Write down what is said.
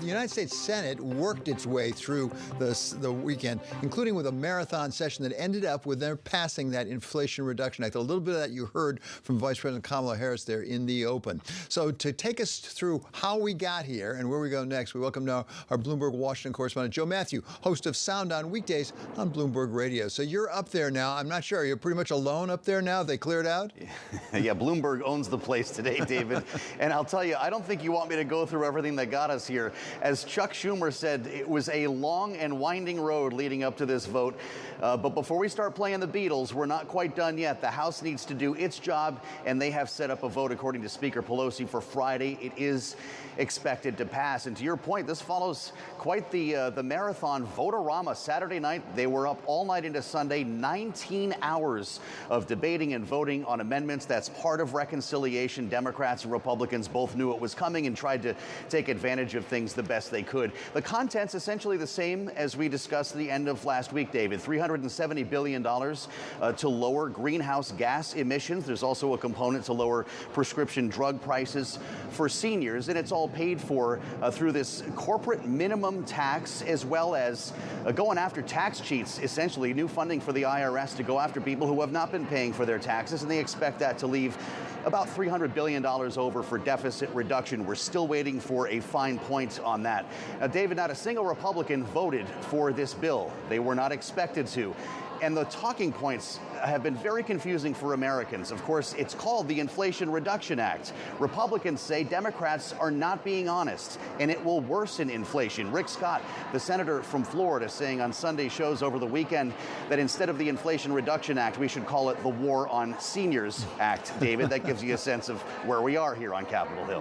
the United States Senate worked its way through the weekend, including with a marathon session that ended up with their passing that Inflation Reduction Act. A little bit of that you heard from Vice President Kamala Harris there in the open. So to take us through how we got here and where we go next, we welcome now our Bloomberg Washington correspondent, Joe Mathieu, host of Sound on weekdays on Bloomberg Radio. So you're up there now. I'm not sure. You're pretty much alone up there now? They cleared out? Yeah, Bloomberg owns the place today, David. And I'll tell you, I don't think you want me to go through everything that got us here. As Chuck Schumer said, it was a long and winding road leading up to this vote. But before we start playing the Beatles, we're not quite done yet. The House needs to do its job, and they have set up a vote, according to Speaker Pelosi, for Friday. It is expected to pass. And to your point, this follows quite the marathon vote-a-rama. Saturday night, they were up all night into Sunday, 19 hours of debating and voting on amendments. That's part of reconciliation. Democrats and Republicans both knew it was coming and tried to take advantage of things the best they could. The content's essentially the same as we discussed at the end of last week, David. $370 billion to lower greenhouse gas emissions. There's also a component to lower prescription drug prices for seniors, and it's all paid for through this corporate minimum tax, as well as going after tax cheats, essentially new funding for the IRS to go after people who have not been paying for their taxes, and they expect that to leave about $300 billion over for deficit reduction. We're still waiting for a fine point on that. Now, David, not a single Republican voted for this bill. They were not expected to. And the talking points have been very confusing for Americans. Of course, it's called the Inflation Reduction Act. Republicans say Democrats are not being honest, and it will worsen inflation. Rick Scott, the senator from Florida, saying on Sunday shows over the weekend that instead of the Inflation Reduction Act, we should call it the War on Seniors Act. David, that gives you a sense of where we are here on Capitol Hill.